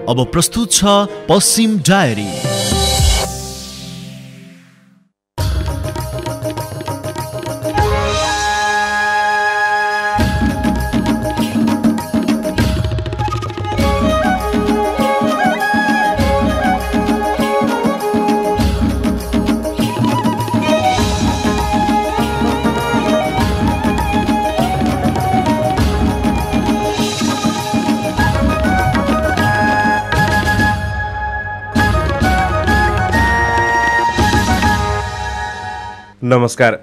अब प्रस्तुत छ पश्चिम डायरी। नमस्कार।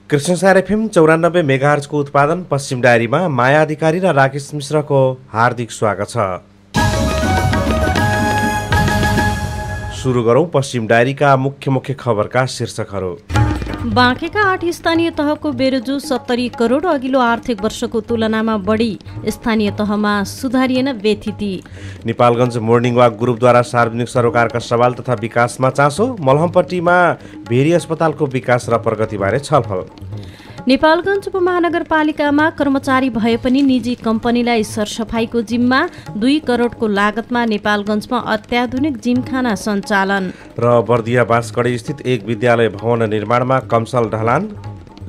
कृष्णसार एफएम 94 मेगाहर्जको उत्पादन पश्चिम डायरीमा माया अधिकारी र राकेश मिश्रको हार्दिक स्वागत छ। सुरु गरौं पश्चिम डायरीका मुख्य खबरका शीर्षकहरू। बाँकेका 8 स्थानीय तहको बेरोजु 70 करोड अघिल्लो आर्थिक वर्षको तुलनामा बढी, स्थानीय तहमा सुधारिएन व्यथिति। नेपालगञ्ज मोर्निङ वाक ग्रुपद्वारा सार्वजनिक सरोकारका सवाल तथा विकासमा चासो, मलहमपट्टीमा भेरी अस्पतालको विकास र प्रगतिबारे छलफल। नेपालगञ्ज उपमहानगरपालिकामा कर्मचारी भए पनि निजी कम्पनीलाई सरसफाईको जिम्मा, 2 करोडको लागतमा नेपालगञ्जमा अत्याधुनिक जिमखाना सञ्चालन। र बर्दिया बाँसगढी स्थित एक विद्यालय भवन निर्माणमा कमसल ढलान,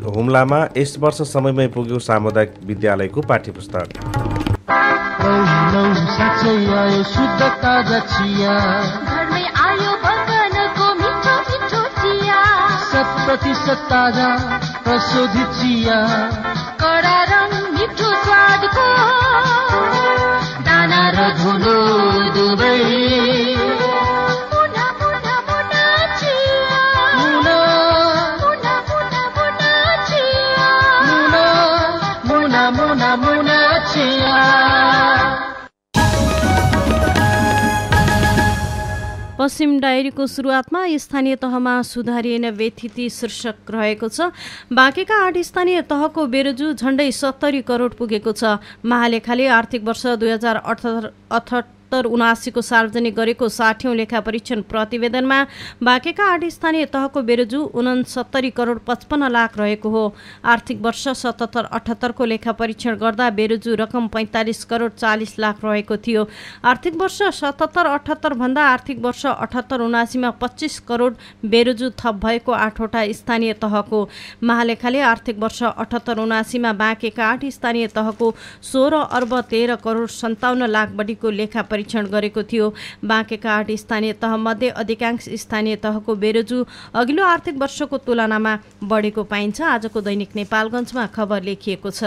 हुम्लामा यस वर्ष समयमै पुग्यो सामुदायिक विद्यालयको पाठ्यपुस्तक। ताजा प्रशोधित चिया, कडा रङ मिठो स्वादको दाना र धुलो दुबै, मुना मुना मुना चिया, मुना मुना मुना मुना चिया, मुना मुना मुना मुना चिया। पश्चिम डायरीको सुरुवातमा स्थानीय तहमा सुधारिएन व्यथिति शीर्षक रहेको छ। बाँकेका 8 स्थानीय तहको बेरोजु झण्डै 70 करोड पुगेको छ। महालेखाले आर्थिक वर्ष 2078-79 को सार्वजनिक गरेको 60औं लेखा परीक्षण प्रतिवेदनमा बाँकेका 8 स्थानीय तहको बेरोजु 69 करोड 55 लाख रहेको हो। आर्थिक वर्ष 77-78 को लेखा परीक्षण गर्दा बेरोजु रकम 45 करोड 40 लाख रहेको थियो। आर्थिक वर्ष 77-78 भन्दा आर्थिक वर्ष 78-79 मा 25 करोड बेरोजु थप भएको 8वटा स्थानीय तहको महालेखाले आर्थिक वर्ष 78-79 मा बाँकेका 8 स्थानीय तहको 16 अर्ब 13 करोड 57 लाख बढीको लेखा परीक्षण गरेको थियो। बाँकेका 8 स्थानीय तहमध्ये अधिकांश स्थानीय तहको बेरोजु अघिल्लो आर्थिक वर्षको तुलनामा बढेको पाइन्छ। आजको दैनिक नेपालगञ्जमा खबर लेखिएको छ।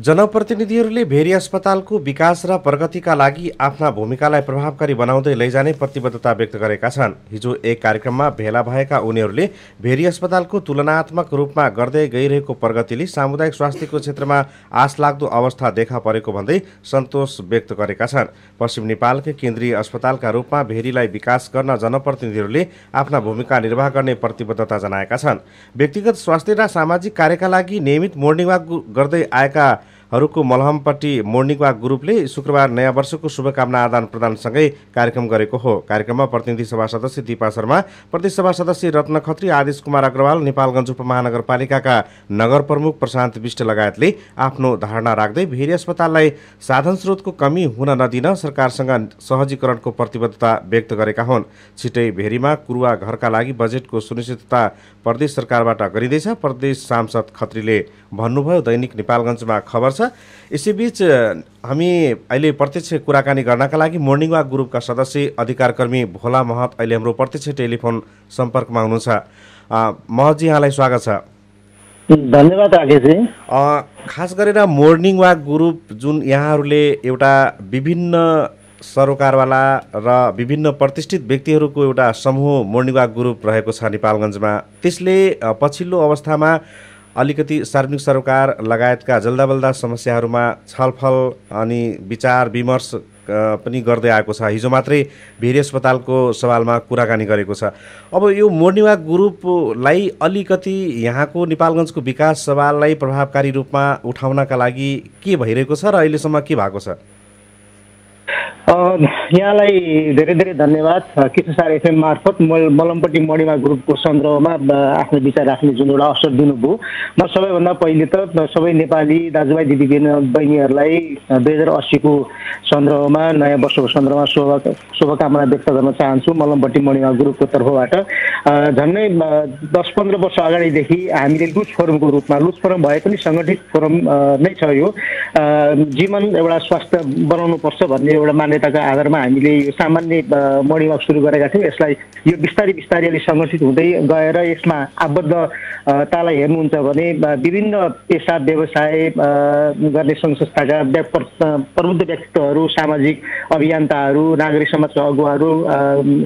जनप्रतिनिधिहरूले भेरी अस्पतालको विकास र प्रगतिका लागि आफ्ना भूमिकालाई प्रभावकारी बनाउँदै लैजाने प्रतिबद्धता व्यक्त गरेका छन्। हिजो एक कार्यक्रममा भेला भएका उनीहरूले भेरी अस्पतालको तुलनात्मक रूपमा गर्दै गइरहेको प्रगतिले सामुदायिक स्वास्थ्यको क्षेत्रमा आशलाग्दो अवस्था देखा परेको भन्दै सन्तोष व्यक्त गरेका छन्। पश्चिम नेपालकै केन्द्रीय अस्पतालका रूपमा भेरीलाई विकास गर्न जनप्रतिनिधिहरूले आफ्ना भूमिका निर्वाह गर्ने प्रतिबद्धता जनाएका छन्। व्यक्तिगत स्वास्थ्य र सामाजिक कार्यका लागि नियमित मोर्निङ वाक गर्दै आएका हरूको मलहमपट्टी मोर्निङ वाक ग्रुपले शुक्रबार नयाँ वर्षको शुभकामना आदान प्रदानसँगै कार्यक्रम गरेको हो। कार्यक्रममा प्रतिनिधि सभा सदस्य दीपा शर्मा, प्रदेश सभा सदस्य रत्न खत्री, आदेश कुमार अग्रवाल, नेपालगञ्ज उपमहानगरपालिकाका नगर प्रमुख प्रशान्त विष्ट लगायतले आफ्नो धारणा राख्दै भेरी अस्पताललाई साधन स्रोतको कमी हुन नदिन सरकारसँग सहजीकरणको प्रतिबद्धता व्यक्त गरेका हुन्। छिटै भेरीमा कुरुवा घरका लागि बजेटको सुनिश्चितता प्रदेश सरकारबाट गरिँदैछ, प्रदेश सांसद खत्रीले भन्नुभयो। दैनिक नेपालगञ्जमा खबर छ। यसैबीच हामी अहिले प्रत्यक्ष कुराकानी गर्नका लागि मोर्निङ वाक ग्रुपका सदस्य अधिकारकर्मी भोला महत अहिले हाम्रो प्रत्यक्ष टेलिफोन सम्पर्कमा हुनुहुन्छ। महतजी, यहाँलाई स्वागत छ। धन्यवाद राकेशजी। खास गरेर मोर्निङ वाक ग्रुप जुन यहाँहरूले एउटा विभिन्न सरोकारवाला र विभिन्न प्रतिष्ठित व्यक्तिहरूको एउटा समूह मोर्निङ वाक ग्रुप रहेको छ नेपालगञ्जमा, त्यसले पछिल्लो अवस्थामा अलिकति सार्वजनिक सरोकार लगायतका जल्दाबल्दा समस्याहरूमा छलफल अनि विचार विमर्श पनि गर्दै आएको छ। हिजो मात्रै भेरी अस्पतालको सवालमा कुराकानी गरेको छ। अब यो मोर्निङ वाक ग्रुपलाई अलिकति यहाँको नेपालगञ्जको विकास सवाललाई प्रभावकारी रूपमा उठाउनका लागि के भइरहेको छ र अहिलेसम्म के भएको छ? यहाँलाई धेरै धेरै धन्यवाद। कृष्णसार एफएम मार्फत मलमपट्टी मणिमा ग्रुपको सन्दर्भमा आफ्नो विचार राख्ने जुन एउटा अवसर दिनुभयो। म सबैभन्दा पहिले त सबै नेपाली दाजुभाइ दिदीबहिनीहरूलाई 2080को सन्दर्भमा नयाँ वर्षको सन्दर्भमा शुभकामना व्यक्त गर्न चाहन्छु मलमपट्टी मणिमा ग्रुपको तर्फबाट। झन्डै 10-15 वर्ष अगाडिदेखि हामीले लुज फोरमको रूपमा, लुज फोरम भए पनि सङ्गठित फोरम नै छ यो, जीवन एउटा स्वास्थ्य बनाउनुपर्छ भन्ने एउटा मान्यताको आधारमा हामीले यो सामान्य मर्निङ वाक सुरु गरेका थियौँ। यसलाई यो बिस्तारै बिस्तारै अलि सङ्गठित हुँदै गएर यसमा आबद्धतालाई हेर्नुहुन्छ भने विभिन्न पेसा व्यवसाय गर्ने सङ्घ संस्थाका प्रबुद्ध व्यक्तित्वहरू, सामाजिक अभियन्ताहरू, नागरिक समाजका अगुवाहरू,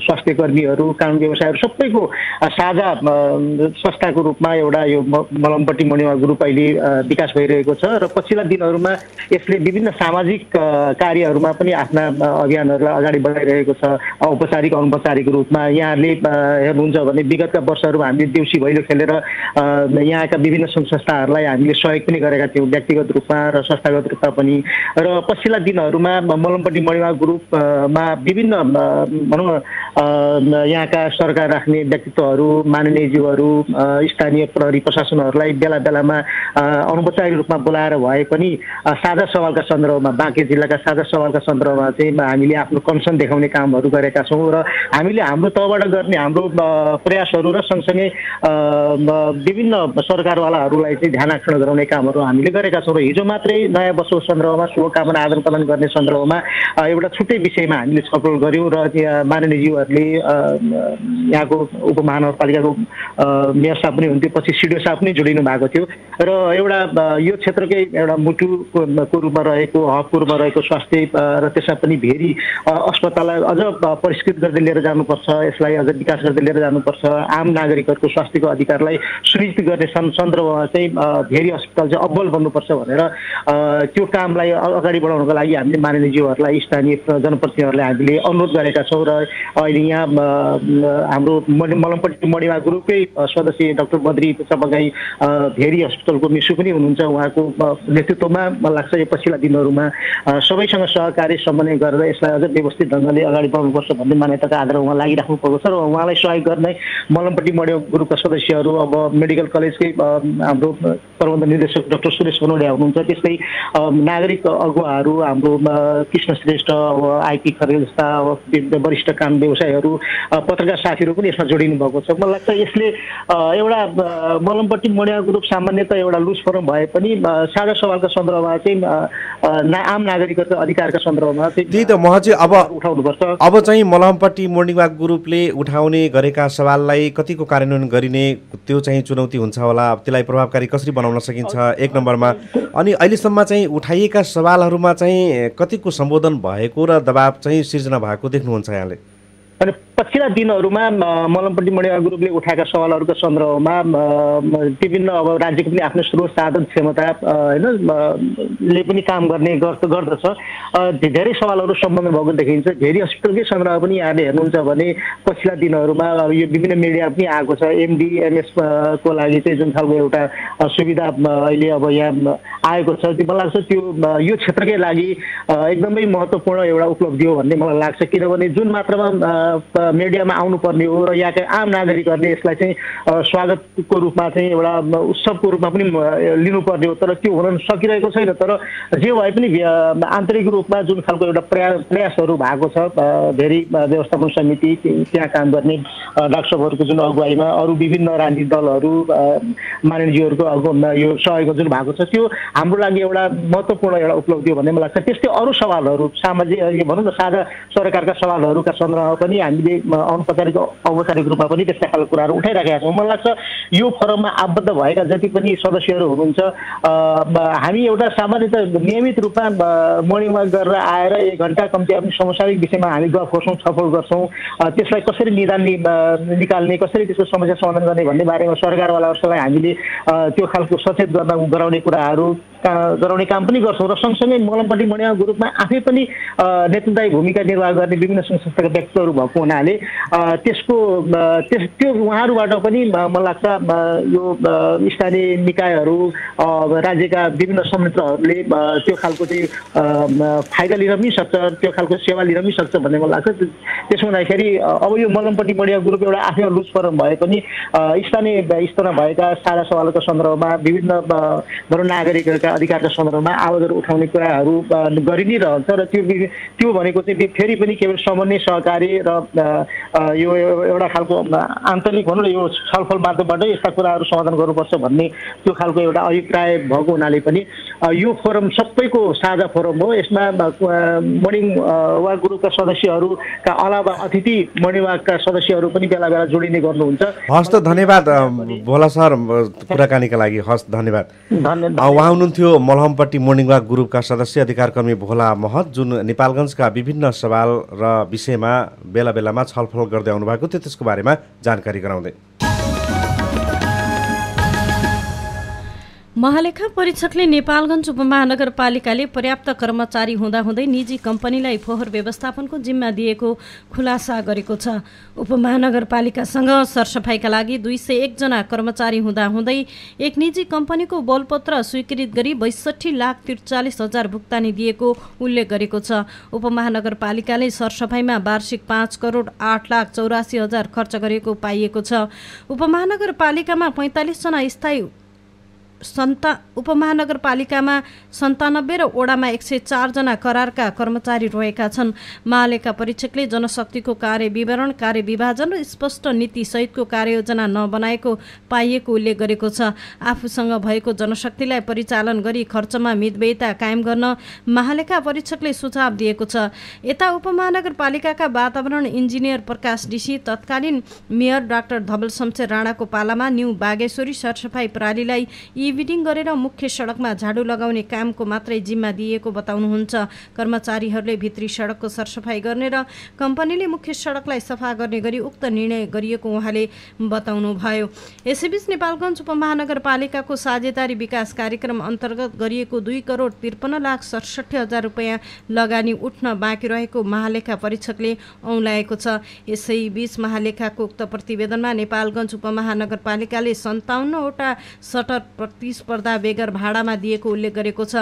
स्वास्थ्य कर्मीहरू, कानुन व्यवसायहरू सबैको साझा संस्थाको रूपमा एउटा यो मलमपट्टी मणिमा ग्रुप अहिले विकास भइरहेको छ र पछिल्ला दिनहरूमा यसले विभिन्न सामाजिक कार्यहरूमा पनि आफ्ना अभियानहरूलाई अगाडि बढाइरहेको छ। औपचारिक अनौपचारिक रूपमा यहाँहरूले हेर्नुहुन्छ भने विगतका वर्षहरूमा हामीले देउसी भैलो खेलेर यहाँका विभिन्न सङ्घ संस्थाहरूलाई हामीले सहयोग पनि गरेका थियौँ, व्यक्तिगत रूपमा र संस्थागत रूपमा पनि। र पछिल्ला दिनहरूमा मलमपट्टी मणिमा ग्रुपमा विभिन्न भनौँ यहाँका सरकार राख्ने व्यक्तित्वहरू, माननीयज्यूहरू, स्थानीय प्रहरी प्रशासनहरूलाई बेला बेलामा अनौपचारिक रूपमा बोलाएर भए पनि साझा सवालका सन्दर्भमा, बाँके जिल्लाका साझा सवालका सन्दर्भमा चाहिँ हामीले आफ्नो कन्सर्न देखाउने कामहरू गरेका छौँ र हामीले हाम्रो तर्फबाट गर्ने हाम्रो प्रयासहरू र सँगसँगै विभिन्न सरकारवालाहरूलाई चाहिँ ध्यान आकर्षण गराउने कामहरू हामीले गरेका छौँ। र हिजो मात्रै नयाँ वर्षको सन्दर्भमा शुभकामना आदान प्रदान गर्ने सन्दर्भमा एउटा छुट्टै विषयमा हामीले छलफल गऱ्यौँ र माननीयज्यूहरूले यहाँको उपमहानगरपालिकाको मेयर साहब पनि हुन्थ्यो, पछि सिडिओ साहब पनि जोडिनु भएको थियो र एउटा यो क्षेत्रकै एउटा मुटुको रूपमा रहेको, हबको रूपमा रहेको स्वास्थ्य र त्यसमा पनि भेरी अस्पताललाई अझ परिष्कृत गर्दै लिएर जानुपर्छ, यसलाई अझ विकास गर्दै लिएर जानुपर्छ, आम नागरिकहरूको स्वास्थ्यको अधिकारलाई सुनिश्चित गर्ने सन्दर्भमा चाहिँ भेरी अस्पताल चाहिँ अब्बल बन्नुपर्छ भनेर त्यो कामलाई अगाडि बढाउनको लागि हामीले माननीयज्यूहरूलाई, स्थानीय जनप्रतिनिधिहरूलाई हामीले अनुरोध गरेका छौँ। र अहिले यहाँ हाम्रो मलमपट्टी मणिमा ग्रुपकै सदस्य डाक्टर बद्री चपगाई भेरी हस्पिटलको मिसु पनि हुनुहुन्छ। उहाँको नेतृत्वमा मलाई लाग्छ यो पछिल्ला दिनहरूमा सबैसँग सहकारी समन्वय गरेर यसलाई अझ व्यवस्थित ढङ्गले अगाडि बढाउनुपर्छ भन्ने मान्यताको आधारमा उहाँ लागिराख्नु पर्को छ र उहाँलाई सहयोग गर्ने मलमपट्टी मणिमा ग्रुपका सदस्यहरू, अब मेडिकल कलेजकै हाम्रो प्रबन्ध निर्देशक डाक्टर सुरेश बनोडिया हुनुहुन्छ, त्यस्तै नागरिक अगुवाहरू हाम्रो कृष्ण श्रेष्ठ, अब आइपी खरेल जस्ता वरिष्ठ कानुन व्यवसायहरू, पत्रकार साथीहरू पनि यसमा जोडिनु भएको छ। मलाई लाग्छ यसले एउटा मलमपट्टी मणिमा ग्रुप सामान्यतः एउटा लुज फोरम भए पनि साझा सवालका सन्दर्भमा चाहिँ आम नागरिकहरूको अधिकारका सन्दर्भमा चाहिँ त्यही त महजी उठाउनुपर्छ। अब चाहिँ मलमपट्टी मणिमा ग्रुपले उठाउने गरेका सवाललाई कतिको कार्यान्वयन गरिने त्यो चाहिँ चुनौती हुन्छ होला, त्यसलाई प्रभावकारी कसरी बनाउन सकिन्छ एक नम्बरमा, अनि अहिलेसम्म चाहिँ उठाइएका सवालहरूमा चाहिँ कतिको सम्बोधन भएको र दबाब चाहिँ सिर्जना भएको देख्नुहुन्छ यहाँले? अनि पछिल्ला दिनहरूमा मलमपट्टी मणिमा ग्रुपले उठाएका सवालहरूका सन्दर्भमा विभिन्न अब राज्यको पनि आफ्नो स्रोत साधन क्षमता होइन ले पनि काम गर्ने गर्दछ। धेरै सवालहरू सम्बन्ध भएको देखिन्छ। भेरी हस्पिटलकै सन्दर्भमा पनि यहाँले हेर्नुहुन्छ भने पछिल्ला दिनहरूमा यो विभिन्न मिडिया पनि आएको छ। एमडी एमएस को लागि चाहिँ जुन खालको एउटा सुविधा अहिले अब यहाँ आएको छ, त्यो मलाई लाग्छ त्यो यो क्षेत्रकै लागि एकदमै महत्त्वपूर्ण एउटा उपलब्धि हो भन्ने मलाई लाग्छ। किनभने जुन मात्रामा मिडियामा आउनुपर्ने हो र यहाँका आम नागरिकहरूले यसलाई चाहिँ स्वागतको रूपमा चाहिँ एउटा उत्सवको रूपमा पनि लिनुपर्ने हो, तर त्यो हुन सकिरहेको छैन। तर जे भए पनि आन्तरिक रूपमा जुन खालको एउटा प्रयासहरू भएको छ, धेरै व्यवस्थापन समिति त्यहाँ काम गर्ने डाक्टर साहबहरूको जुन अगुवाईमा अरू विभिन्न राजनीतिक दलहरू माननीयज्यूहरूको यो सहयोग जुन भएको छ, त्यो हाम्रो लागि एउटा महत्त्वपूर्ण एउटा उपलब्धि हो भन्ने मलाई लाग्छ। त्यस्तै अरू सवालहरू सामाजिक भनौँ न साझा सरकारका सवालहरूका सन्दर्भमा पनि हामीले औपचारिक रूपमा पनि त्यस्ता खालको कुराहरू उठाइराखेका छौँ। मलाई लाग्छ यो फोरममा आबद्ध भएका जति पनि सदस्यहरू हुनुहुन्छ, हामी एउटा सामान्यतः नियमित रूपमा मर्निङ वाक गरेर आएर 1 घन्टा कम्ती आफ्नो समसामयिक विषयमा हामी गफ गर्छौँ, छलफल गर्छौँ, त्यसलाई कसरी निकाल्ने, कसरी त्यसको समस्या समाधान गर्ने भन्ने बारेमा सरकारवालाहरूलाई हामीले त्यो खालको सचेत गराउने कुराहरू गराउने काम पनि गर्छौँ र सँगसँगै मलमपट्टि मणिमा ग्रुपमा आफै पनि नेतृत्वदायी भूमिका निर्वाह गर्ने विभिन्न संस्थाका व्यक्तिहरू भएको हुनाले त्यो उहाँहरूबाट पनि मलाई लाग्छ यो स्थानीय निकायहरू राज्यका विभिन्न संयन्त्रहरूले त्यो खालको चाहिँ फाइदा लिन पनि सक्छ, त्यो खालको सेवा लिन पनि सक्छ भन्ने मलाई लाग्छ। त्यसो हुँदाखेरि अब यो मलमपट्टि मणिमा ग्रुप एउटा आफ्नो लुज फोरम भए पनि स्थानीय स्तरमा भएका साझा सवालको सन्दर्भमा विभिन्न नागरिकहरूका अधिकारका सन्दर्भमा आवाजहरू उठाउने कुराहरू गरि नै रहन्छ र त्यो भनेको चाहिँ फेरि पनि केवल समन्वय सहकारी र यो एउटा खालको आन्तरिक भनौँ न यो छलफल माध्यमबाटै यस्ता कुराहरू समाधान गर्नुपर्छ भन्ने त्यो खालको एउटा अभिप्राय भएको हुनाले पनि यो फोरम सबैको साझा फोरम हो। यसमा मर्निङ वाक ग्रुपका सदस्यहरूका अलावा अतिथि मर्निङ वाकका सदस्यहरू पनि बेला बेला जोडिने गर्नुहुन्छ। हस् त धन्यवाद भोला सर कुराकानीका लागि। हस् धन्यवाद। उहाँ हुनुहुन्थ्यो मलहमपट्टि मर्निङ वाक ग्रुपका सदस्य अधिकारकर्मी भोला महत, जुन नेपालगञ्जका विभिन्न सवाल र विषयमा बेला बेलामा छलफल गर्दै आउनुभएको थियो, त्यसको बारेमा जानकारी गराउँदै। महालेखा परीक्षकले नेपालगञ्ज उपमहानगरपालिकाले पर्याप्त कर्मचारी हुँदाहुँदै निजी कम्पनीलाई फोहोर व्यवस्थापनको जिम्मा दिएको खुलासा गरेको छ। उपमहानगरपालिकासँग सरसफाइका लागि 201 जना कर्मचारी हुँदाहुँदै एक निजी कम्पनीको बलपत्र स्वीकृत गरी 62,43,000 भुक्तानी दिएको उल्लेख गरेको छ। उपमहानगरपालिकाले सरसफाइमा वार्षिक 5,08,84,000 खर्च गरेको पाइएको छ। उपमहानगरपालिकामा 45 जना स्थायी उपमहानगरपालिकामा 97 र ओडामा 104 जना करारका कर्मचारी रहेका छन्। महालेखा परीक्षकले जनशक्तिको कार्य विवरण, कार्य विभाजन र स्पष्ट नीति सहितको कार्ययोजना नबनाएको पाइएको उल्लेख गरेको छ। आफूसँग भएको जनशक्तिलाई परिचालन गरी खर्चमा मितव्ययिता कायम गर्न महालेखा परीक्षकले सुझाव दिएको छ। यता उपमहानगरपालिकाका वातावरण इन्जिनियर प्रकाश डिसी तत्कालीन मेयर डाक्टर धवल शमशेर राणाको पालामा न्यू बागेश्वरी सरसफाई प्रणालीलाई इभिडिङ गरेर मुख्य सडकमा झाडु लगाउने कामको मात्रै जिम्मा दिएको बताउनुहुन्छ। कर्मचारीहरूले भित्री सडकको सरसफाई गर्ने र कम्पनीले मुख्य सडकलाई सफा गर्ने गरी उक्त निर्णय गरिएको उहाँले बताउनुभयो। यसैबीच नेपालगञ्ज उपमहानगरपालिकाको साझेदारी विकास कार्यक्रम अन्तर्गत गरिएको 2,53,67,000 रुपियाँ लगानी उठ्न बाँकी रहेको महालेखा परीक्षकले औँल्याएको छ। यसैबीच महालेखाको उक्त प्रतिवेदनमा नेपालगञ्ज उपमहानगरपालिकाले 57 वटा सटर प्रतिस्पर्धा बेगर भाडामा दिएको उल्लेख गरेको छ।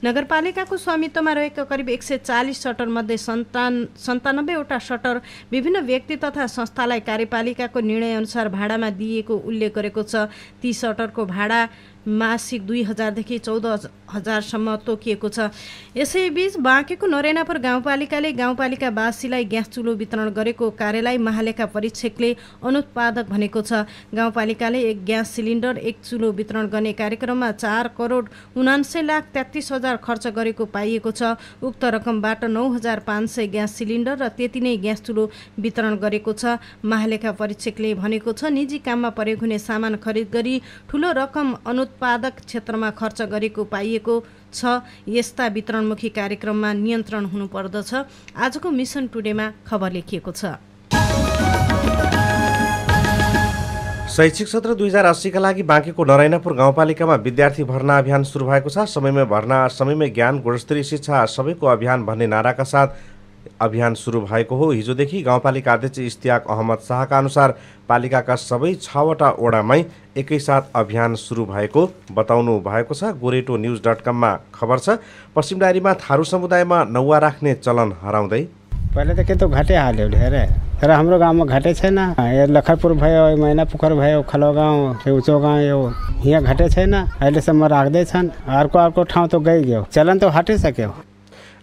नगरपालिकाको स्वामित्वमा रहेका करिब 140 सटर मध्ये 97 वटा सटर विभिन्न व्यक्ति तथा संस्थालाई कार्यपालिकाको निर्णय अनुसार भाडामा दिएको उल्लेख गरेको छ। ती सटरको भाडा मासिक 2,000 देखि 14,000सम्म तोकिएको छ। यसैबीच बाँकेको नरेनापुर गाउँपालिकाले गाउँपालिकावासीलाई ग्यास चुलो वितरण गरेको कार्यलाई महालेखा परीक्षकले अनुत्पादक भनेको छ। गाउँपालिकाले एक ग्यास सिलिन्डर एक चुलो वितरण गर्ने कार्यक्रममा 4,79,33,000 खर्च गरेको पाइएको छ। उक्त रकमबाट 9,500 ग्यास सिलिन्डर र त्यति नै ग्यास चुलो वितरण गरेको छ। महालेखा परीक्षकले भनेको छ, निजी काममा प्रयोग हुने सामान खरिद गरी ठूलो रकम उत्पादक क्षेत्रमा खर्च गरेको पाइएको छ। यस्ता वितरणमुखी कार्यक्रममा नियन्त्रण हुनुपर्दछ। आजको मिसन टुडेमा खबर लेखिएको छ। शैक्षिक सत्र 2080 का लागि बाँकेको नरायणपुर गाउँपालिकामा विद्यार्थी भर्ना अभियान सुरु भएको छ। समयमै भर्ना, समयमै ज्ञान, गुणस्तरीय शिक्षा सबैको अभियान भन्ने नाराका साथ अभियान सुरु भएको हो। हिजोदेखि गाउँपालिका अध्यक्ष इस्तियाक अहमद शाहका अनुसार पालिकाका सबै 6वटा ओडामै एकैसाथ अभियान सुरु भएको बताउनु भएको छ। गोरेटो न्यूज.com मा खबर छ। पश्चिम डायरीमा थारू समुदायमा नौवा राख्ने चलन हराउँदै पहिले त के त घाटे हाल्यो ढेरे, तर हाम्रो गाउँमा घाटे छैन। यो लखरपुर भयो, मैना पोखर भयो, खलो गाउँ, उचो गाउँ, यो यहाँ घाटे छैन। अहिलेसम्म राख्दैछन्। अर्को ठाउँ त गइगयो, चलन त हटिसक्यो।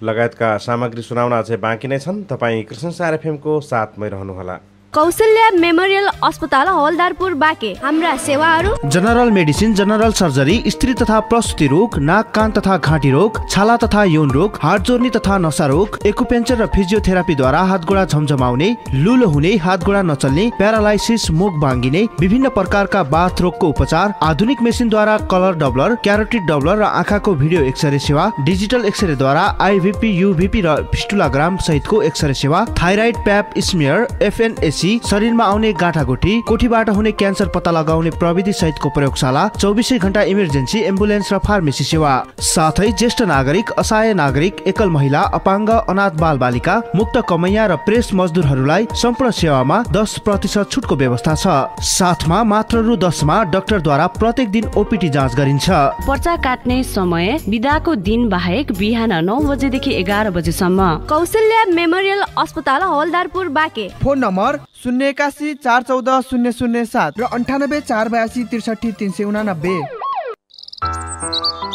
लगायतका सामग्री सुनाउन अझै बाँकी नै छन्। तपाईँ कृष्णसार एफएमको साथमै रहनुहोला। कौशल्या मेमोरियल अस्पताल हवलदारपुर बाँके। हाम्रा सेवाहरू जनरल मेडिसिन, जनरल सर्जरी, स्त्री तथा प्रसुति रोग, नाक कान तथा घाँटी रोग, छाला तथा यौन रोग, हाड जोर्नी तथा नसा रोग, एक्युपेन्चर र फिजियोथेरापीद्वारा हातगोडा झमझमाउने, लुलो हुने, हातगोडा नचल्ने, प्यारालाइसिस, मुख बाङ्गिने, विभिन्न प्रकारका बाथ रोगको उपचार, आधुनिक मेसिनद्वारा कलर डब्लर, क्यारोटिड डब्लर र आँखाको भिडियो एक्सरे सेवा, डिजिटल एक्सरेद्वारा आइभिपी, युभिपी र फिस्टुलाग्राम सहितको एक्सरे सेवा, थाइराइड प्याप स्मियर, एफएनएसी एमआरआईसी, शरीरमा आउने गाँठागुठी, कोठीबाट हुने क्यान्सर पत्ता लगाउने प्रविधि सहितको प्रयोगशाला, 24 घण्टा इमर्जेन्सी एम्बुलेन्स र फार्मेसी सेवा, साथै ज्येष्ठ नागरिक, असहाय नागरिक, एकल महिला, अपाङ्ग, अनाथ बालबालिका, मुक्त कमैया र प्रेस मजदुरहरूलाई सम्पूर्ण सेवामा 10% छुटको व्यवस्था छ। साथमा मात्र रु 10 मा डाक्टरद्वारा प्रत्येक दिन ओपीडी जाँच गरिन्छ। पर्चा काट्ने समय बिदाको दिन बाहेक बिहान 9 बजेदेखि 11 बजेसम्म। कौशल्या मेमोरियल अस्पताल हवलदारपुर बाँके। फोन नम्बर 081 414 007 र 98 482 63 389।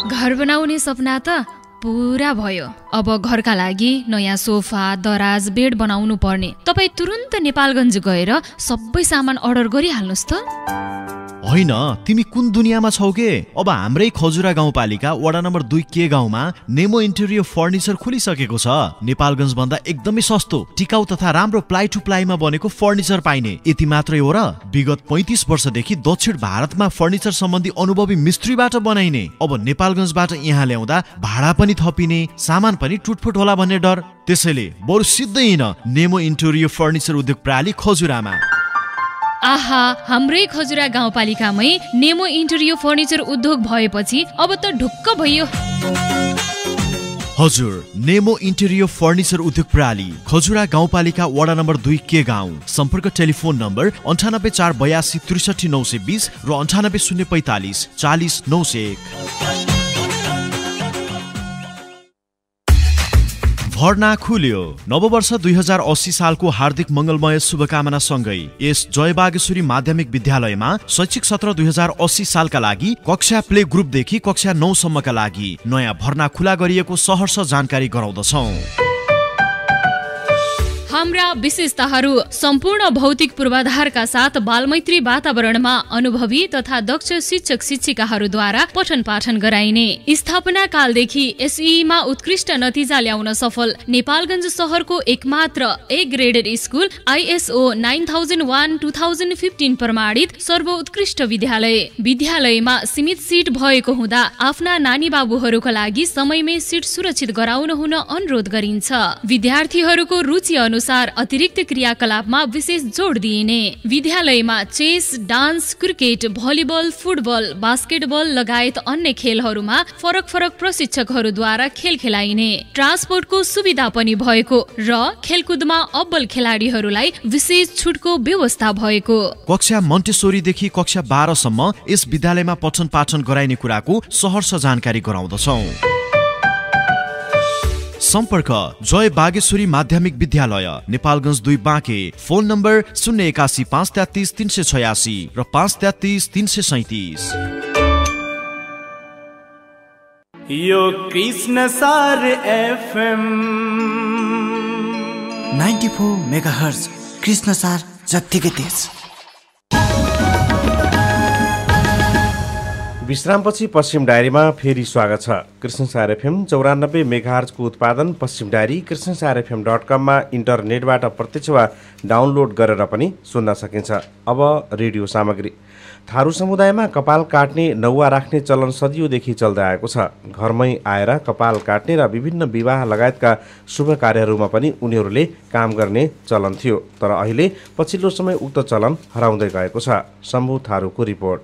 घर बनाउने सपना त पूरा भयो। अब घरका लागि नयाँ सोफा, दराज, बेड बनाउनु पर्ने। तपाईँ तुरुन्त नेपालगञ्ज गएर सबै सामान अर्डर गरिहाल्नुहोस् त। होइन, तिमी कुन दुनियाँमा छौ के? अब हाम्रै खजुरा गाउँपालिका वडा नम्बर 2 के गाउँमा नेमो इन्टेरियर फर्निचर खुलिसकेको छ। नेपालगञ्ज भन्दा एकदमै सस्तो, टिकाउ तथा राम्रो प्लाई टु प्लाईमा बनेको फर्निचर पाइने। यति मात्रै हो र विगत 35 वर्षदेखि दक्षिण भारतमा फर्निचर सम्बन्धी अनुभवी मिस्त्रीबाट बनाइने। अब नेपालगञ्जबाट यहाँ ल्याउँदा भाडा पनि थपिने, सामान पनि टुटफुट होला भन्ने डर। त्यसैले बरु सिधै हिँड नेमो इन्टेरियर फर्निचर उद्योग प्रणाली खजुरामा। आहा, हाम्रै खजुरा गाउँपालिकामै नेमो इन्टेरियर फर्निचर उद्योग भएपछि अब त ढुक्क भयो। हजुर, नेमो इन्टेरियर फर्निचर उद्योग प्रणाली खजुरा गाउँपालिका वडा नम्बर 2 के गाउँ। सम्पर्क टेलिफोन नम्बर 98 482 63 920 र 98 045 40 901। भर्ना खुल्यो। नववर्ष 2080 सालको हार्दिक मंगलमय शुभकामना सँगै यस जय बागेश्वरी माध्यमिक विद्यालयमा शैक्षिक सत्र 2080 सालका लागि कक्षा प्ले ग्रुपदेखि कक्षा 9 सम्मका लागि नयाँ भर्ना खुला गरिएको सहर्ष जानकारी गराउँदछौं। हाम्रा विशेषताहरू सम्पूर्ण भौतिक पूर्वाधारका साथ बालमैत्री वातावरणमा अनुभवी तथा दक्ष शिक्षक शिक्षिकाहरूद्वारा पठन पाठन गराइने। स्थापना कालदेखि एसईमा उत्कृष्ट नतिजा ल्याउन सफल नेपालगञ्ज शहरको एकमात्र ए ग्रेडेड स्कुल ISO 9001-2015 प्रमाणित सर्वोत्कृष्ट विद्यालय। विद्यालयमा सीमित सिट भएको हुँदा आफ्ना नानी बाबुहरूका लागि समयमै सिट सुरक्षित गराउन हुन अनुरोध गरिन्छ। विद्यार्थीहरूको रुचि अनुसार अतिरिक्त क्रियाकलापमा विशेष जोड दिइने। विद्यालयमा chess, dance, cricket, volleyball, football, basketball लगायत अन्य खेलहरूमा फरक फरक प्रशिक्षकहरूद्वारा खेल खेलाइने। ट्रान्सपोर्टको सुविधा पनि भएको र खेलकुदमा अब्बल खेलाडीहरूलाई विशेष छुटको व्यवस्था भएको। कक्षा मन्टेसोरीदेखि कक्षा 12 सम्म यस विद्यालयमा पठन पाठन गराइने कुराको सहर्ष जानकारी गराउँदछौं। सम्पर्क जय बागेश्वरी माध्यमिक विद्यालय नेपालगञ्ज 2 बाँके। फोन नम्बर 081 533 386 र 533 337। यो कृष्ण सार FM 94 मेगाहर्ज कृष्ण सार जत्तिकै तेज। विश्रामपछि पश्चिम डायरीमा फेरि स्वागत छ। कृष्णसार FM 94 मेगाहर्जको उत्पादन पश्चिम डायरी कृष्णसारfm.com मा इन्टरनेटबाट प्रत्यक्ष वा डाउनलोड गरेर पनि सुन्न सकिन्छ। अब रेडियो सामग्री। थारू समुदायमा कपाल काट्ने, नौवा राख्ने चलन सदियोदेखि चल्दै आएको छ। घरमै आएर कपाल काट्ने र विभिन्न विवाह लगायतका शुभ कार्यहरूमा पनि उनीहरूले काम गर्ने चलन थियो। तर अहिले पछिल्लो समय उक्त चलन हराउँदै गएको छ। शम्भु थारूको रिपोर्ट।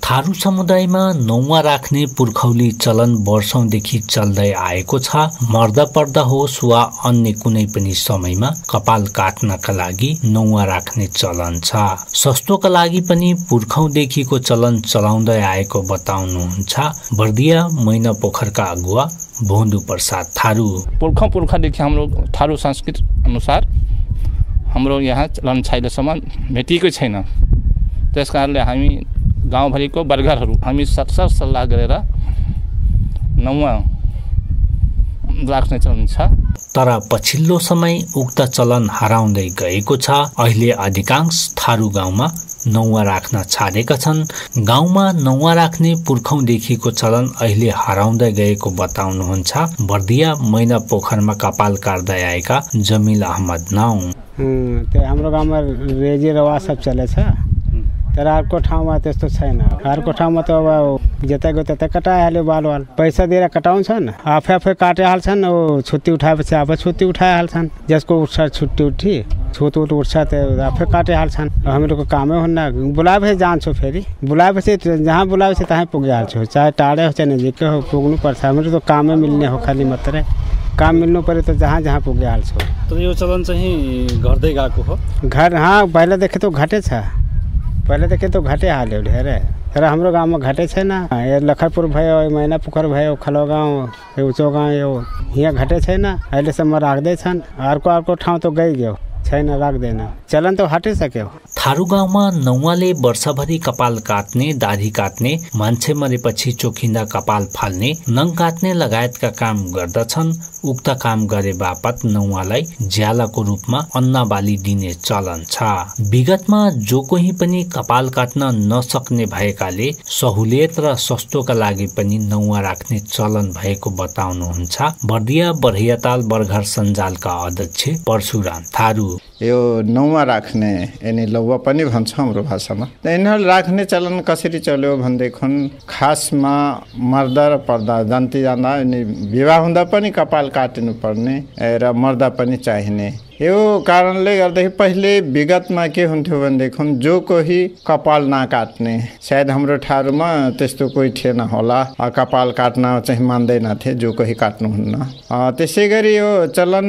थारू समुदायमा नौवा राख्ने पुर्खौली चलन वर्षौंदेखि चल्दै आएको छ। मर्दा पर्दा होस् वा अन्य कुनै पनि समयमा कपाल काट्नका लागि नौवा राख्ने चलन छ। सस्तोका लागि पनि पुर्खौंदेखिको चलन चलाउँदै आएको बताउनुहुन्छ बर्दिया मैना पोखरका अगुवा भोन्दु प्रसाद थारू। पुर्खादेखि हाम्रो थारू संस्कृति अनुसार हाम्रो यहाँ चलन छैनसम्म भेटिएको छैन। त्यसकारणले हामी गाउँभरिको वर्गरहरू हामी सरसर सल्लाह गरेर नौवा राख्ने चलन छ। तर पछिल्लो समय उक्त चलन हराउँदै गएको छ। अहिले अधिकांश थारू गाउँमा नौवा राख्न छाडेका छन्। गाउँमा नौवा राख्ने पुर्खौंदेखिको चलन अहिले हराउँदै गएको बताउनुहुन्छ बर्दिया मैना पोखरमा कपाल काट्दै आएका जमिल अहमद नाउ। त्यो हाम्रो गाउँमा रेजी रवा सब चलेछ। तर अर्को ठाउँमा त्यस्तो छैन। अर्को ठाउँमा त अब जतै गयो त्यतै कटाइहाल्यो बालवाल, पैसा दिएर कटाउँछन्, आफै आफै काटिहाल्छन्। छुट्टी उठाएपछि आफै छुट्टी उठाइहाल्छन्, जसको उठ्छ छुट्टी उठी छुट उठ्छ त्यो आफै काटिहाल्छन्। हामीहरूको कामै हुन्न, बोलाएपछि जान्छु, फेरि बोलाएपछि जहाँ बोलाएपछि त्यहीँ पुगिहाल्छु, चाहे टाढै हो चाहे नजिकै हो, पुग्नुपर्छ। हाम्रो त कामै मिल्ने हो, खालि मात्रै काम मिल्नु पऱ्यो त जहाँ जहाँ पुगिहाल्छु। तर यो चलन चाहिँ घट्दै गएको हो घर। पहिलादेखि त घटेछ, पहिलादेखि त घटिहाल्यो धेरै, तर हाम्रो गाउँमा घटे छैन। यो लखनपुर भयो, मैना पोखर भयो, खलो गाउँ, उचो गाउँ, यो यहाँ घटे छैन। अहिलेसम्म राख्दैछन्, अर्को ठाउँ त गइगयो छैन, राख्दैन, चलन त हटिसक्यो। थारू गाउँमा नौवाले वर्षभरि कपाल काट्ने, दाढी काट्ने, मान्छे मरेपछि चोखिँदा कपाल फाल्ने, नङ काट्ने लगायतका काम गर्दछन्। उक्त काम गरे बापत नौवालाई ज्यालाको रूपमा अन्न बाली दिने चलन छ। विगतमा जो कोही पनि कपाल काट्न नसक्ने भएकाले सहुलियत र सस्तोका लागि पनि नौवा राख्ने चलन भएको बताउनुहुन्छ बर्दिया बर्हियाताल बर्घर सञ्जालका अध्यक्ष परशुराम थारू। यो नौवा राख्ने यानी लौवा पनि भन्छ हाम्रो भाषामा। यिनीहरू राख्ने चलन कसरी चल्यो भनेदेखि खासमा मर्दा र पर्दा जान्ती जाँदा अनि विवाह हुँदा पनि कपाल काटिनु पर्ने र मर्दा पनि चाहिने। यो कारणले गर्दाखेरि पहिले विगतमा के हुन्थ्यो भनेदेखि जो कोही कपाल नकाट्ने, सायद हाम्रो ठाउँमा त्यस्तो कोही थिएन होला, कपाल काट्न चाहिँ मान्दैनथे, जो कोही काट्नुहुन्न। त्यसै गरी यो चलन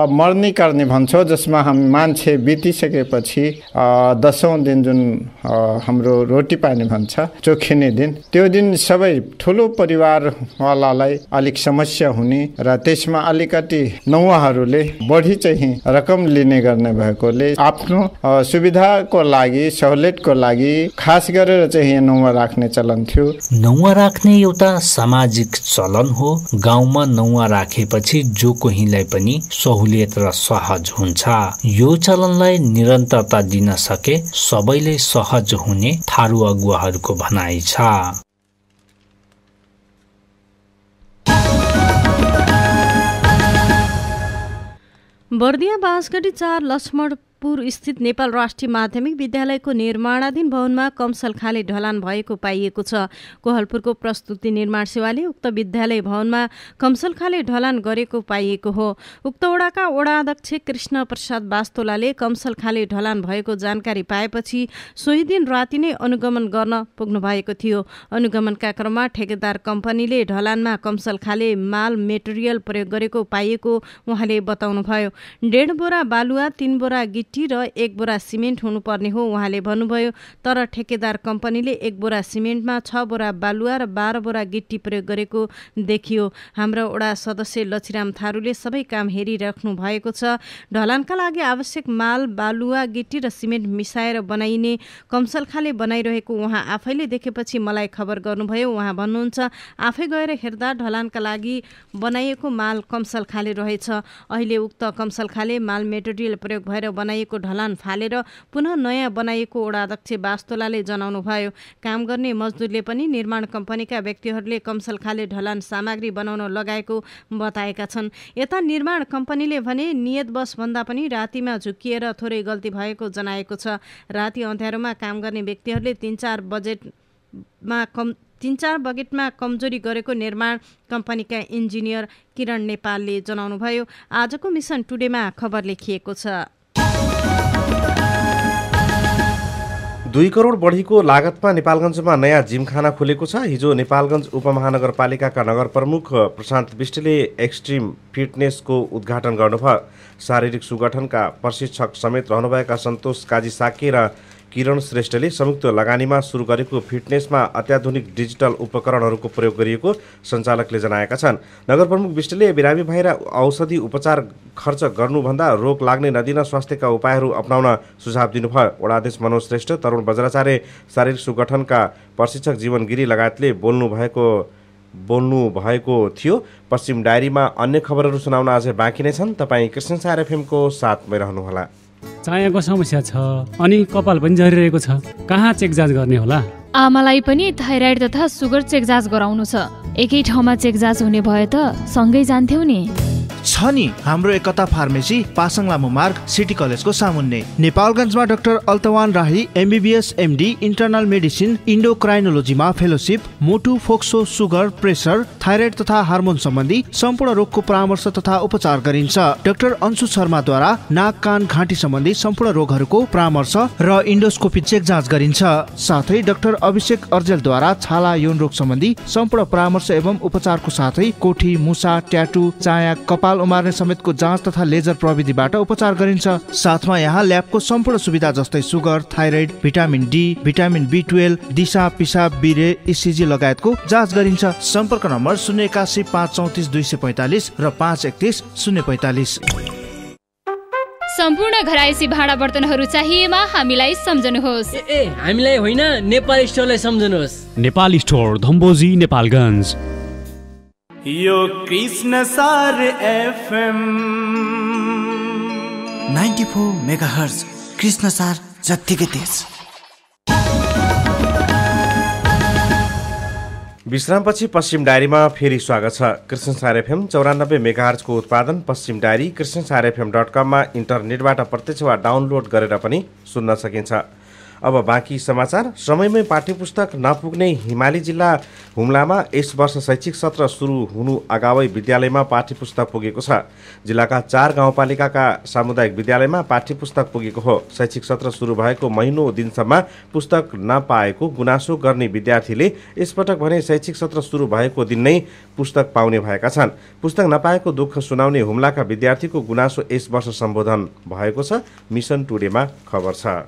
मर्नी गर्ने भन्छौँ, जसमा हामी मान्छे बितिसकेपछि 10औं दिन जुन हाम्रो रोटी पानी भन्छ चोखिने दिन, त्यो दिन सबै ठुलो परिवारवालालाई अलिक समस्या हुने र त्यसमा अलिकति नौवाहरूले बढी चाहिँ रकम लिने गर्ने भएकोले आफ्नो सुविधाको लागि, सहुलियतको लागि खास गरेर चाहिँ यहाँ नौवा राख्ने चलन थियो। नौवा राख्ने एउटा सामाजिक चलन हो। गाउँमा नौवा राखेपछि जो कोहीलाई पनि सहुलियत र सहज हुन्छ। यो चलनलाई निरन्तरता दिन सके सबैले सहज हुने थारू अगुवाहरूको भनाइ छ। बर्दिया बाँसगढी 4 लक्ष्मणपुर स्थित नेपाल राष्ट्रिय माध्यमिक विद्यालयको निर्माणाधीन भवनमा कमसल खाले ढलान भएको पाइएको छ। कोहलपुरको प्रस्तुति निर्माण सेवाले उक्त विद्यालय भवनमा कमसल खाले ढलान गरेको पाइएको हो। उक्त वडाका वडाध्यक्ष कृष्ण प्रसाद वास्तोलाले कमसल खाले ढलान भएको जानकारी पाएपछि सोही दिन राति नै अनुगमन गर्न पुग्नु भएको थियो। अनुगमनका क्रममा ठेकेदार कम्पनीले ढलानमा कमसल खाले माल मेटेरियल प्रयोग गरेको पाइएको उहाँले बताउनुभयो। 1.5 बोरा बालुवा, 3 बोरा गिट्टी र 1 बोरा सिमेन्ट हुनुपर्ने हो उहाँले भन्नुभयो। तर ठेकेदार कम्पनीले 1 बोरा सिमेन्टमा 6 बोरा बालुवा र 12 बोरा गिट्टी प्रयोग गरेको देखियो। हाम्रो वडा सदस्य लछिराम थारूले सबै काम हेरिराख्नु भएको छ। ढलानका लागि आवश्यक माल, बालुवा, गिट्टी र सिमेन्ट मिसाएर बनाइने कमसल खाले बनाइरहेको उहाँ आफैले देखेपछि मलाई खबर गर्नुभयो। उहाँ भन्नुहुन्छ, आफै गएर हेर्दा ढलानका लागि बनाइएको माल कमसल खाले रहेछ। अहिले उक्त कमसल खाले माल मेटेरियल प्रयोग भएर बनाइएको ढलान फालेर पुनः नयाँ बनाइएको वडाध्यक्ष वास्तोलाले जनाउनुभयो। काम गर्ने मजदुरले पनि निर्माण कम्पनीका व्यक्तिहरूले कमसल खाले ढलान सामग्री बनाउन लगाएको बताएका छन्। यता निर्माण कम्पनीले भने नियतवश भन्दा पनि रातिमा झुक्किएर थोरै गल्ती भएको जनाएको छ। राति अँध्यारोमा काम गर्ने व्यक्तिहरूले 3-4 बजेटमा कमजोरी गरेको निर्माण कम्पनीका इन्जिनियर किरण नेपालले जनाउनुभयो। आजको मिसन टुडेमा खबर लेखिएको छ। 2 करोड बढीको लागतमा नेपालगञ्जमा नयाँ जिमखाना खुलेको छ। हिजो नेपालगञ्ज उपमहानगरपालिकाका नगर प्रमुख प्रशान्त विष्टले एक्सट्रिम फिटनेसको उद्घाटन गर्नुभयो। शारीरिक सुगठनका प्रशिक्षक समेत रहनुभएका सन्तोष काजी साके र किरण श्रेष्ठले संयुक्त लगानीमा सुरु गरेको फिटनेसमा अत्याधुनिक डिजिटल उपकरणहरूको प्रयोग गरिएको सञ्चालकले जनाएका छन्। नगर प्रमुख विष्टले बिरामी भएर औषधि उपचार खर्च गर्नुभन्दा रोग लाग्ने नदिन स्वास्थ्यका उपायहरू अपनाउन सुझाव दिनुभयो। वडाध्यक्ष मनोज श्रेष्ठ, तरुण बज्राचार्य, शारीरिक सुगठनका प्रशिक्षक जीवन गिरी लगायतले बोल्नु भएको थियो। पश्चिम डायरीमा अन्य खबरहरू सुनाउन अझै बाँकी नै छन्। तपाईँ कृष्णसार एफएमको साथमै रहनुहोला। चायाको समस्या छ अनि कपाल पनि झरिरहेको छ, कहाँ चेक जाँच गर्ने होला? आमालाई पनि थाइराइड तथा सुगर चेक जाँच गराउनु छ। एकै ठाउँमा चेक जाँच हुने भए त सँगै जान्थ्यौ नि। छ नि हाम्रो एकता फार्मेसी पासाङ लामो मार्ग सिटी कलेजको सामुन्ने। नेपालगञ्जमा doctor Altwan Rahi MBBS MD internal medicine इन्डोक्राइनोलोजीमा फेलोशिप, मुटु, फोक्सो, सुगर, प्रेसर, थाइरोइड तथा हार्मोन सम्बन्धी सम्पूर्ण रोगको परामर्श तथा उपचार गरिन्छ। डाक्टर अंशु शर्माद्वारा नाक कान घाँटी सम्बन्धी सम्पूर्ण रोगहरूको परामर्श र इन्डोस्कोपी चेक जाँच गरिन्छ। साथै डाक्टर अभिषेक अर्जेलद्वारा छाला यौन रोग सम्बन्धी सम्पूर्ण परामर्श एवं उपचारको साथै कोठी, मुसा, ट्याटू, चाया, कपाल उमार्ने समेतको जाँच तथा लेजर प्रविधिबाट उपचार गरिन्छ। साथमा यहाँ ल्याबको सम्पूर्ण सुविधा जस्तै sugar, thyroid, vitamin D, vitamin B12, दिशा, पिसाब, बिरे, ECG लगायतको जाँच गरिन्छ। सम्पर्क नम्बर 081 534 245 र 531 045। सम्पूर्ण घरायसी भाँडा बर्तनहरू चाहिएमा हामीलाई सम्झनुहोस्। हामीलाई होइन, नेपाल स्टोरलाई सम्झनुहोस्। नेपाल स्टोर, धम्बोजी, नेपालगञ्ज। यो कृष्ण सार FM 94 मेगाहर्ज कृष्ण सार जत्तिकै तेज। विश्रामपछि पश्चिम डायरीमा फेरि स्वागत छ। कृष्ण सार FM 94 मेगाहर्जको उत्पादन पश्चिम डायरी krishnasarfm.com मा इन्टरनेटबाट प्रत्यक्ष वा डाउनलोड गरेर पनि सुन्न सकिन्छ। अब बाँकी समाचार। समयमै पाठ्यपुस्तक नपुग्ने हिमाली जिल्ला हुम्लामा यस वर्ष शैक्षिक सत्र सुरु हुनु अगावै विद्यालयमा पाठ्यपुस्तक पुगेको छ। जिल्लाका 4 गाउँपालिकाका सामुदायिक विद्यालयमा पाठ्यपुस्तक पुगेको हो। शैक्षिक सत्र सुरु भएको महिनौ दिनसम्म पुस्तक नपाएको गुनासो गर्ने विद्यार्थीले यसपटक भने शैक्षिक सत्र सुरु भएको दिन नै पुस्तक पाउने भएका छन्। पुस्तक नपाएको दुःख सुनाउने हुम्लाका विद्यार्थीको गुनासो यस वर्ष सम्बोधन भएको छ। मिसन टुडेमा खबर छ।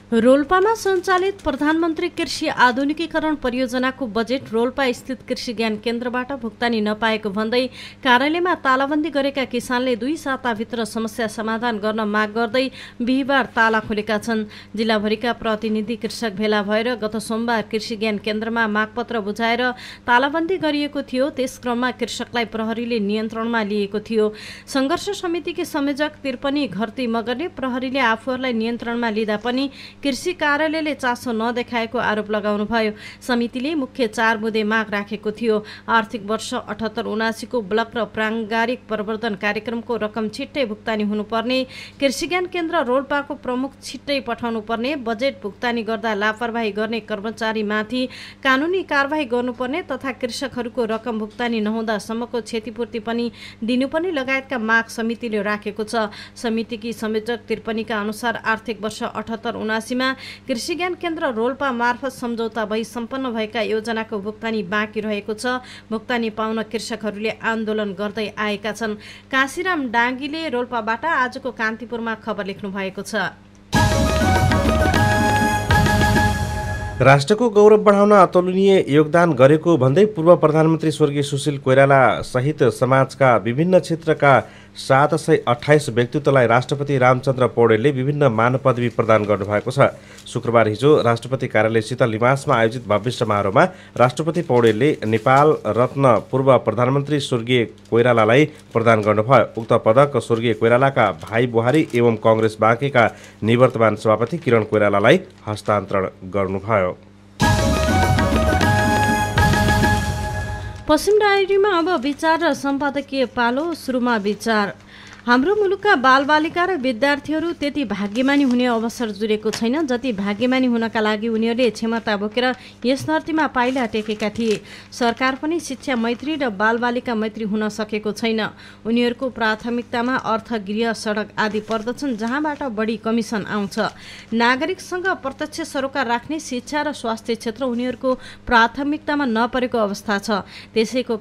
रोल्पामा सञ्चालित प्रधानमन्त्री कृषि आधुनिकीकरण परियोजनाको बजेट रोल्पा स्थित कृषि ज्ञान केन्द्रबाट भुक्तानी नपाएको भन्दै कार्यालयमा तालाबन्दी गरेका किसानले 2 साताभित्र समस्या समाधान गर्न माग गर्दै बिहिबार ताला खोलेका छन्। जिल्लाभरिका प्रतिनिधि कृषक भेला भएर गत सोमबार कृषि ज्ञान केन्द्रमा मागपत्र बुझाएर तालाबन्दी गरिएको थियो। त्यस क्रममा कृषकलाई प्रहरीले नियन्त्रणमा लिएको थियो। सङ्घर्ष समितिकी संयोजक तिर्पनी घरती मगरले प्रहरीले आफूहरूलाई नियन्त्रणमा लिँदा पनि कृषि कार्यालयले चासो नदेखाएको आरोप लगाउनुभयो। समितिले मुख्य 4 बुँदे माग राखेको थियो। आर्थिक वर्ष 78-79 को ब्लक र प्राङ्गारिक प्रवर्धन कार्यक्रमको रकम छिट्टै भुक्तानी हुनुपर्ने, कृषि ज्ञान केन्द्र रोल्पाको प्रमुख छिट्टै पठाउनु पर्ने, बजेट भुक्तानी गर्दा लापरवाही गर्ने कर्मचारीमाथि कानुनी कारबाही गर्नुपर्ने तथा कृषकहरूको रकम भुक्तानी नहुँदासम्मको क्षतिपूर्ति पनि दिनुपर्ने लगायतका माग समितिले राखेको छ। समितिकी संयोजक तिर्पनीका अनुसार आर्थिक वर्ष 78-79 मा कृषि ज्ञान केन्द्र रोल्पा मार्फत सम्झौता भई सम्पन्न भएका योजनाको भुक्तानी बाँकी रहेको छ। भुक्तानी पाउन कृषकहरूले आन्दोलन गर्दै आएका छन्। काशीराम डाङ्गीले रोल्पाबाट आजको कान्तिपुरमा खबर लेख्नु भएको छ। राष्ट्रको गौरव बढाउन अतुलनीय योगदान गरेको भन्दै पूर्व प्रधानमन्त्री स्वर्गीय सुशील कोइराला सहित समाजका विभिन्न क्षेत्रका 728 व्यक्तित्वलाई राष्ट्रपति रामचन्द्र पौडेलले विभिन्न मान पदवी प्रदान गर्नुभएको छ। शुक्रबार हिजो राष्ट्रपति कार्यालय शीतल निवासमा आयोजित भव्य समारोहमा राष्ट्रपति पौडेलले नेपाल रत्न पूर्व प्रधानमन्त्री स्वर्गीय कोइरालालाई प्रदान गर्नुभयो। उक्त पदक स्वर्गीय कोइरालाका भाइ बुहारी एवं काङ्ग्रेस बाँकेका निवर्तमान सभापति किरण कोइरालालाई हस्तान्तरण गर्नुभयो। पश्चिम डायरीमा अब विचार र सम्पादकीय पालो। सुरुमा विचार। हाम्रो मुलुकका बालबालिका र विद्यार्थीहरू त्यति भाग्यमानी हुने अवसर जुरेको छैन जति भाग्यमानी हुनका लागि उनीहरूले क्षमता बोकेर यस धरतीमा पाइला टेकेका थिए। सरकार पनि शिक्षा मैत्री र बालबालिका मैत्री हुन सकेको छैन। उनीहरूको प्राथमिकतामा अर्थ, गृह, सडक आदि पर्दछन् जहाँबाट बढी कमिसन आउँछ। नागरिकसँग प्रत्यक्ष सरोकार राख्ने शिक्षा र स्वास्थ्य क्षेत्र उनीहरूको प्राथमिकतामा नपरेको अवस्था छ। त्यसैको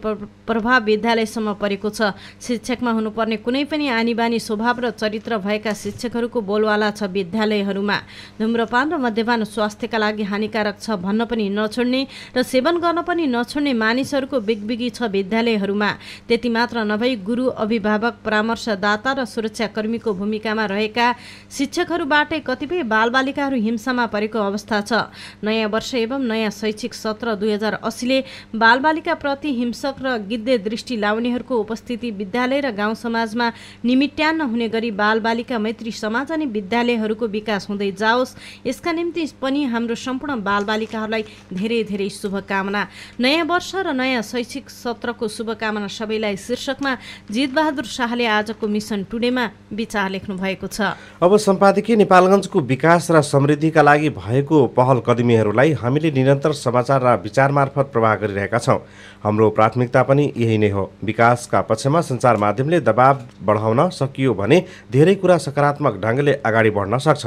प्रभाव विद्यालयसम्म परेको छ। शिक्षकमा हुनुपर्ने कुनै पनि आनीबानी स्वभाव र चरित्र भएका शिक्षकहरूको बोलवाला छ विद्यालयहरूमा। धुम्रपान र मद्यपान स्वास्थ्यका लागि हानिकारक छ भन्न पनि नछोड्ने र सेवन गर्न पनि नछोड्ने मानिसहरूको बिगबिगी छ विद्यालयहरूमा। त्यति मात्र नभई गुरु, अभिभावक, परामर्शदाता र सुरक्षाकर्मीको भूमिकामा रहेका शिक्षकहरूबाटै कतिपय बालबालिकाहरू हिंसामा परेको अवस्था छ। नयाँ वर्ष एवं नयाँ शैक्षिक सत्र 2080 ले बालबालिका प्रति हिंसक र गिद्धे दृष्टि लाउनेहरूको उपस्थिति विद्यालय र गाउँ समाजमा निमिट्यान्न हुने गरी बालबालिका मैत्री समाज अनि विद्यालयहरूको विकास हुँदै जाओस्, यसका निम्ति पनि हाम्रो सम्पूर्ण बालबालिकाहरूलाई धेरै धेरै शुभकामना। नयाँ वर्ष र नयाँ शैक्षिक सत्रको शुभकामना सबैलाई शीर्षकमा जितबहादुर शाहले आजको मिसन टुडेमा विचार लेख्नु भएको छ। अब सम्पादकीय नेपालगञ्जको विकास र समृद्धिका लागि भएको पहल कदमीहरूलाई हामीले निरन्तर समाचार र विचार मार्फत प्रवाह गरिरहेका छौँ। हाम्रो प्राथमिकता पनि यही नै हो। विकासका पक्षमा सञ्चार माध्यमले दबाब बढाउन सकियो भने धेरै कुरा सकारात्मक ढङ्गले अगाडि बढ्न सक्छ।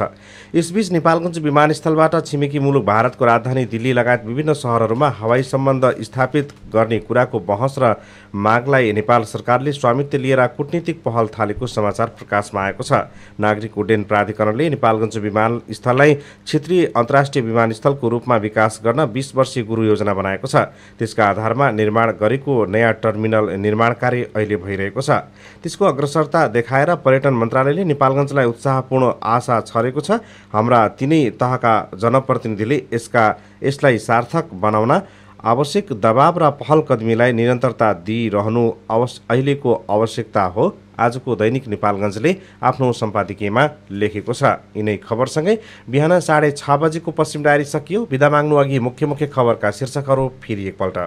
यसबीच नेपालगञ्ज विमानस्थलबाट छिमेकी मुलुक भारतको राजधानी दिल्ली लगायत विभिन्न शहरहरूमा हवाई सम्बन्ध स्थापित गर्ने कुराको बहस र मागलाई नेपाल सरकारले स्वामित्व लिएर कूटनीतिक पहल थालेको समाचार प्रकाशमा आएको छ। नागरिक उड्डयन प्राधिकरणले नेपालगञ्ज विमानस्थललाई क्षेत्रीय अन्तर्राष्ट्रिय विमानस्थलको रूपमा विकास गर्न 20 वर्षीय गुरु योजना बनाएको छ। त्यसका आधारमा निर्माण गरेको नयाँ टर्मिनल निर्माण कार्य अहिले भइरहेको छ। त्यसको अग्रसरता देखाएर पर्यटन मन्त्रालयले नेपालगञ्जलाई उत्साहपूर्ण आशा छरेको छ। हाम्रा तिनै तहका जनप्रतिनिधिले यसलाई सार्थक बनाउन आवश्यक दबाब र पहल कदमीलाई निरन्तरता दिइरहनु अहिलेको आवश्यकता हो। आजको दैनिक नेपालगञ्जले आफ्नो सम्पादकीयमा लेखेको छ। यिनै खबरसँगै बिहान 6:30 बजेको पश्चिम डायरी सकियो। बिदा माग्नु अघि मुख्य मुख्य खबरका शीर्षकहरू फेरि एकपल्ट।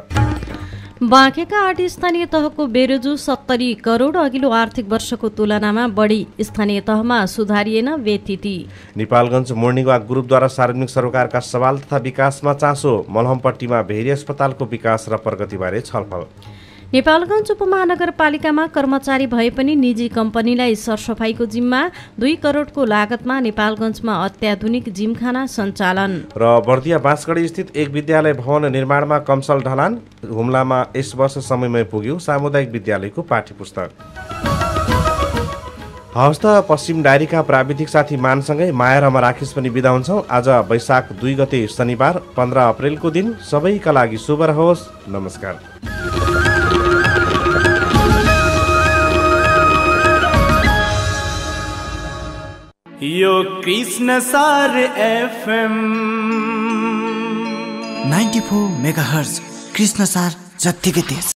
बाँकेका 8 स्थानीय तहको बेरोजु 70 करोड अघिल्लो आर्थिक वर्षको तुलनामा बढी। स्थानीय तहमा सुधारिएन व्यतिथि। नेपालगञ्ज मोर्निङ वाक ग्रुपद्वारा सार्वजनिक सरोकारका सवाल तथा विकासमा चासो। मलहमपट्टीमा भेरी अस्पतालको विकास र प्रगतिबारे छलफल। नेपालगञ्ज उपमहानगरपालिकामा कर्मचारी भए पनि निजी कम्पनीलाई सरसफाईको जिम्मा। 2 करोडको लागतमा नेपालगञ्जमा अत्याधुनिक जिमखाना सञ्चालन। र बर्दिया बाँसगढी स्थित एक विद्यालय भवन निर्माणमा कमसल ढलान। हुम्लामा यस वर्ष समयमै पुग्यो सामुदायिक विद्यालयको पाठ्यपुस्तक। हवस् त पश्चिम डायरीका प्राविधिक साथी मानसँगै माया रमा राखेश पनि बिदा हुन्छौँ। आज वैशाख 2 गते शनिबार 15 अप्रेलको दिन सबैका लागि शुभ रहोस्। नमस्कार। यो कृष्ण सार FM 94 मेगाहर्ज कृष्ण सार जत्तिकै तेज।